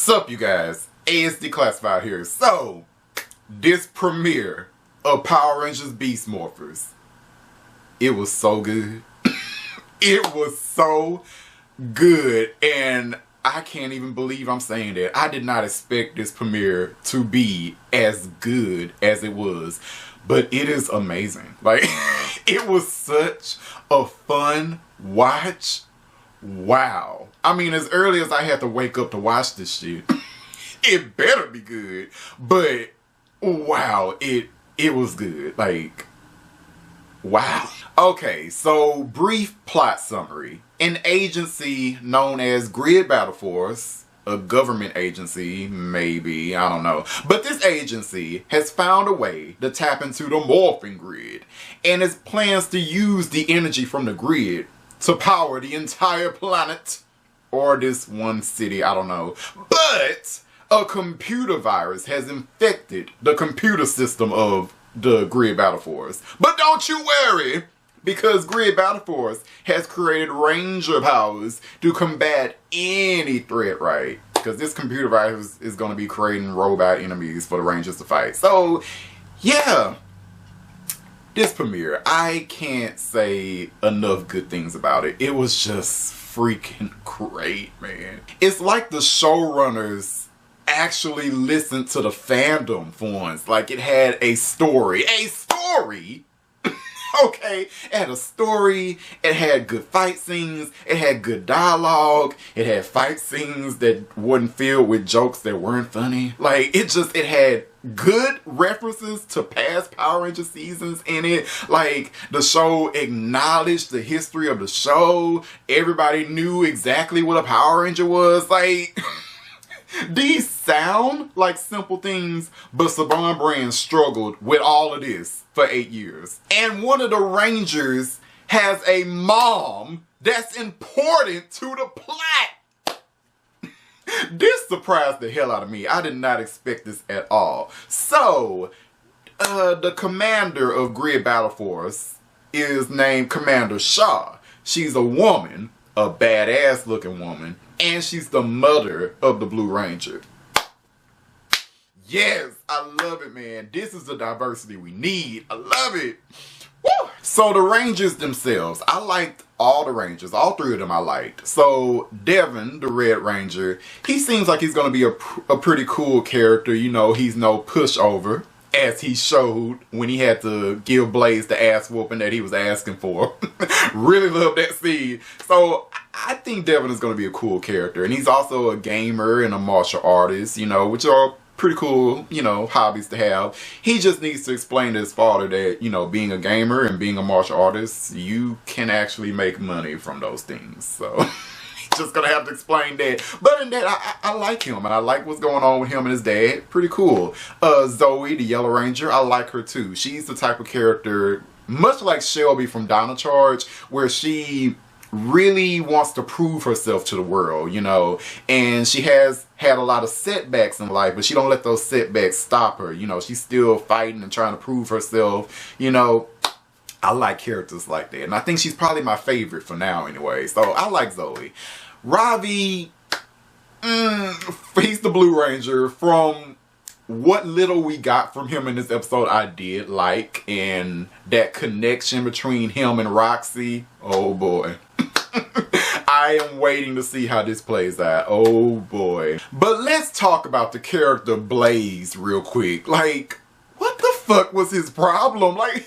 Sup you guys, ASD Classified here. So, this premiere of Power Rangers Beast Morphers, it was so good. It was so good, and I can't even believe I'm saying that. I did not expect this premiere to be as good as it was, but it is amazing. Like, it was such a fun watch. Wow. I mean, as early as I had to wake up to watch this shit, it better be good. But wow, it was good. Like, wow. Okay, so brief plot summary. An agency known as Grid Battle Force, a government agency, maybe, I don't know. But this agency has found a way to tap into the morphing grid, and its plans to use the energy from the grid to power the entire planet, or this one city, I don't know. But a computer virus has infected the computer system of the Grid Battle Force. But don't you worry, because Grid Battle Force has created Ranger powers to combat any threat, right? Because this computer virus is going to be creating robot enemies for the Rangers to fight. So, yeah. This premiere, I can't say enough good things about it. It was just freaking great, man. It's like the showrunners actually listened to the fandom for once. Like, it had a story. A story! Okay, it had a story, it had good fight scenes, it had good dialogue, it had fight scenes that wasn't filled with jokes that weren't funny. Like, it had good references to past Power Ranger seasons in it. Like, the show acknowledged the history of the show. Everybody knew exactly what a Power Ranger was. Like, these sound like simple things, but Saban Brand struggled with all of this for 8 years. And one of the Rangers has a mom that's important to the plot. This surprised the hell out of me. I did not expect this at all. So, the commander of Grid Battle Force is named Commander Shaw. She's a woman, a badass looking woman, and she's the mother of the Blue Ranger. Yes, I love it, man. This is the diversity we need. I love it. Woo! So the Rangers themselves, I liked all the Rangers. All three of them I liked. So Devin, the Red Ranger, he seems like he's going to be a pretty cool character. You know, he's no pushover, as he showed when he had to give Blaze the ass whooping that he was asking for. Really love that scene. So I think Devin is going to be a cool character. And he's also a gamer and a martial artist, you know, which are pretty cool, you know, hobbies to have. He just needs to explain to his father that, you know, being a gamer and being a martial artist, you can actually make money from those things. So he's just gonna have to explain that. But in that, I like him, and I like what's going on with him and his dad. Pretty cool. Zoe, the Yellow Ranger, I like her too. She's the type of character, much like Shelby from Dino Charge, where she really wants to prove herself to the world, you know, and she has had a lot of setbacks in life, but she don't let those setbacks stop her. You know, she's still fighting and trying to prove herself. You know, I like characters like that, and I think she's probably my favorite for now anyway. So I like Zoe. Ravi, he's the Blue Ranger. From what little we got from him in this episode, I did like, and that connection between him and Roxy, oh boy. I am waiting to see how this plays out. Oh boy. But let's talk about the character Blaze real quick. Like, what the fuck was his problem? Like,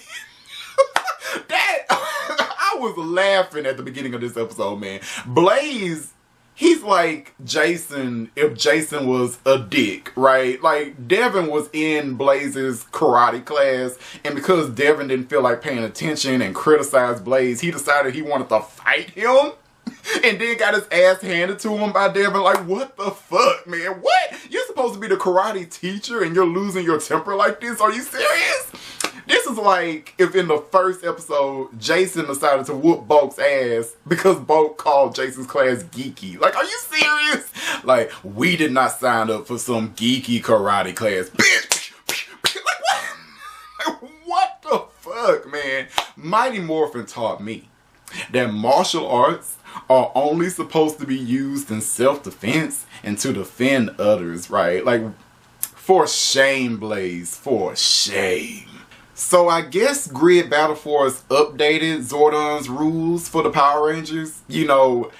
that, I was laughing at the beginning of this episode, man. Blaze, he's like Jason if Jason was a dick, right? Like, Devin was in Blaze's karate class, and because Devin didn't feel like paying attention and criticized Blaze, he decided he wanted to fight him. And then got his ass handed to him by Devin. Like, what the fuck, man? What? You're supposed to be the karate teacher and you're losing your temper like this? Are you serious? This is like if in the first episode, Jason decided to whoop Bulk's ass because Bulk called Jason's class geeky. Like, are you serious? Like, we did not sign up for some geeky karate class. Bitch! Like, what? Like, what the fuck, man? Mighty Morphin taught me that martial arts are only supposed to be used in self-defense and to defend others, right? Like, for shame, Blaze, for shame. So I guess Grid Battle Force updated Zordon's rules for the Power Rangers. You know,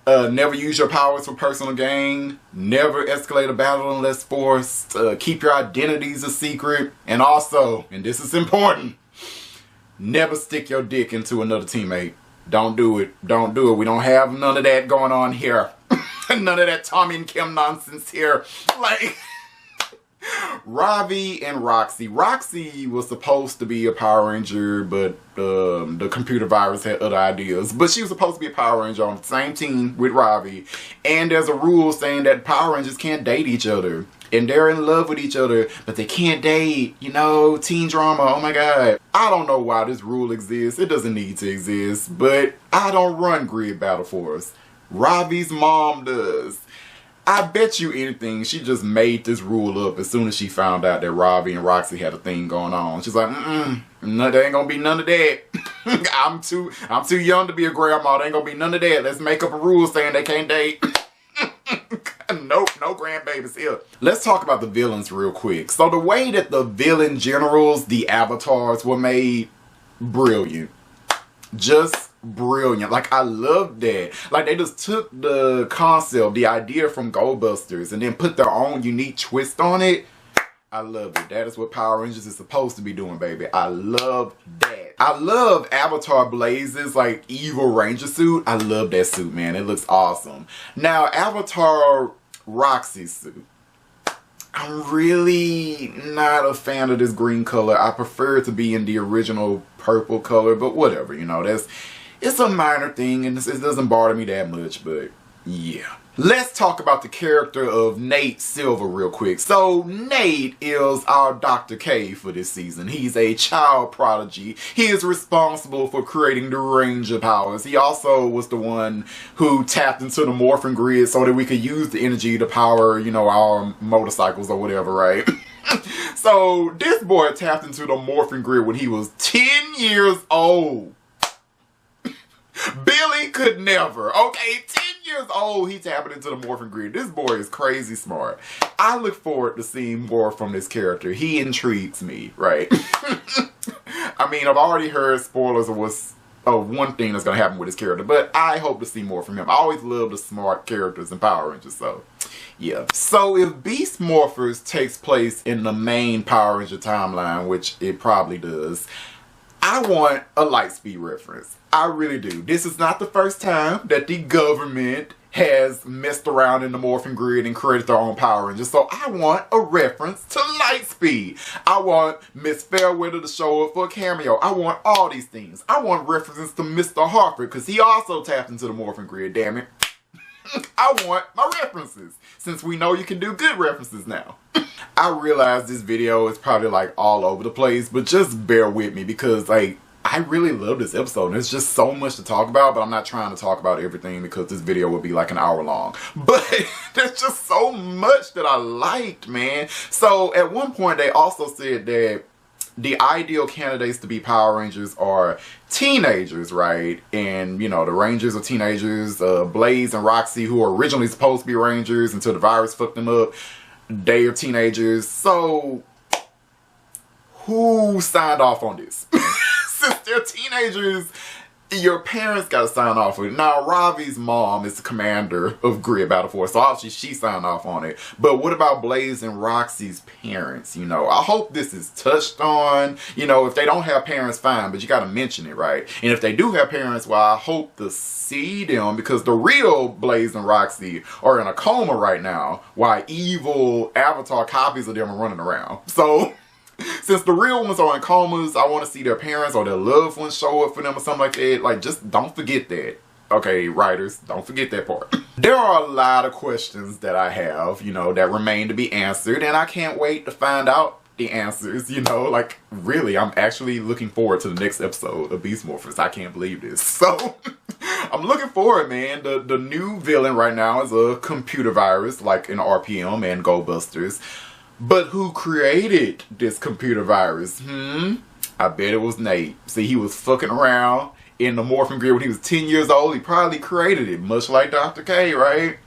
never use your powers for personal gain, never escalate a battle unless forced, keep your identities a secret, and also, and this is important, never stick your dick into another teammate. Don't do it. Don't do it. We don't have none of that going on here. None of that Tommy and Kim nonsense here. Like, Ravi and Roxy. Roxy was supposed to be a Power Ranger, but the computer virus had other ideas. But she was supposed to be a Power Ranger on the same team with Ravi. And there's a rule saying that Power Rangers can't date each other. And they're in love with each other, but they can't date. You know, teen drama, oh my god. I don't know why this rule exists. It doesn't need to exist. But I don't run Grid Battle Force. Ravi's mom does. I bet you anything she just made this rule up as soon as she found out that Ravi and Roxy had a thing going on. She's like, no, there ain't gonna be none of that. I'm too young to be a grandma. There ain't gonna be none of that. Let's make up a rule saying they can't date. Nope, no grandbabies here. Let's talk about the villains real quick. So the way that the villain generals, the avatars, were made, brilliant. Just brilliant. Like, I love that. Like, they just took the concept, the idea from Goldbusters, and then put their own unique twist on it. I love it. That is what Power Rangers is supposed to be doing, baby. I love that. I love Avatar Blaze's, like, evil ranger suit. I love that suit, man. It looks awesome. Now, Avatar Roxy's suit. I'm really not a fan of this green color. I prefer it to be in the original purple color, but whatever, you know, it's a minor thing and it doesn't bother me that much, but yeah. Let's talk about the character of Nate Silver real quick. So Nate is our Dr. K for this season. He's a child prodigy. He is responsible for creating the Ranger powers. He also was the one who tapped into the morphing grid so that we could use the energy to power, you know, our motorcycles or whatever, right? So this boy tapped into the morphing grid when he was 10 years old. Billy could never. Okay, 10 years old, he tapping into the morphing grid. This boy is crazy smart. I look forward to seeing more from this character. He intrigues me, right? I mean, I've already heard spoilers of one thing that's going to happen with his character, but I hope to see more from him. I always love the smart characters in Power Rangers, so yeah. So if Beast Morphers takes place in the main Power Ranger timeline, which it probably does, I want a Lightspeed reference. I really do. This is not the first time that the government has messed around in the morphing grid and created their own Power Rangers. So I want a reference to Lightspeed. I want Miss Fairweather to show up for a cameo. I want all these things. I want references to Mr. Harper because he also tapped into the morphing grid, damn it. I want my references, since we know you can do good references now. I realize this video is probably like all over the place, but just bear with me because like I really love this episode and there's just so much to talk about, but I'm not trying to talk about everything because this video would be like an hour long. But there's just so much that I liked, man. So at one point they also said that the ideal candidates to be Power Rangers are teenagers, right? And, you know, the Rangers are teenagers. Blaze and Roxy, who were originally supposed to be Rangers until the virus fucked them up, they are teenagers. So, who signed off on this? Since they're teenagers, your parents got to sign off on it. Now, Ravi's mom is the commander of Grid Battle Force, so obviously she signed off on it. But what about Blaze and Roxy's parents? You know, I hope this is touched on. You know, if they don't have parents, fine, but you got to mention it, right? And if they do have parents, well, I hope to see them because the real Blaze and Roxy are in a coma right now while evil Avatar copies of them are running around. So since the real ones are in comas, I want to see their parents or their loved ones show up for them or something like that. Like, just don't forget that. Okay, writers, don't forget that part. There are a lot of questions that I have, you know, that remain to be answered, and I can't wait to find out the answers, you know. Like, really, I'm actually looking forward to the next episode of Beast Morphers. I can't believe this. So, I'm looking forward, man. The new villain right now is a computer virus, like in RPM and Goldbusters. But who created this computer virus? I bet it was Nate. See, he was fucking around in the morphing grid when he was 10 years old. He probably created it, much like Dr. K, right?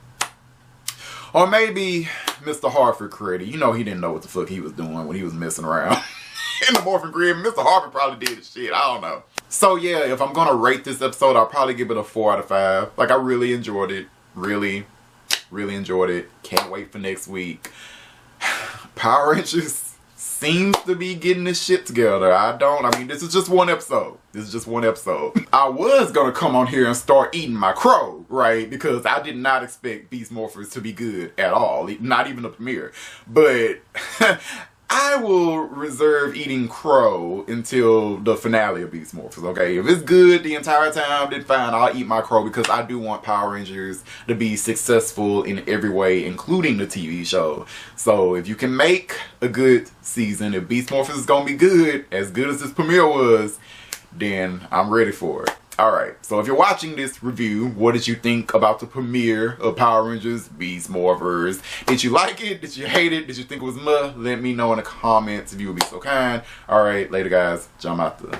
Or maybe Mr. Harford created it. You know he didn't know what the fuck he was doing when he was messing around in the morphing grid. Mr. Harford probably did shit. I don't know. So yeah, if I'm gonna rate this episode, I'll probably give it a 4 out of 5. Like, I really enjoyed it. Really enjoyed it. Can't wait for next week. Power Rangers seems to be getting this shit together. I mean, this is just one episode. This is just one episode. I was gonna come on here and start eating my crow, right? Because I did not expect Beast Morphers to be good at all. Not even the premiere. But I will reserve eating crow until the finale of Beast Morphers, okay? If it's good the entire time, then fine, I'll eat my crow, because I do want Power Rangers to be successful in every way, including the TV show. So if you can make a good season, if Beast Morphers is gonna be good as this premiere was, then I'm ready for it. Alright, so if you're watching this review, what did you think about the premiere of Power Rangers Beast Morphers? Did you like it? Did you hate it? Did you think it was meh? Let me know in the comments if you would be so kind. Alright, later guys. Jump out the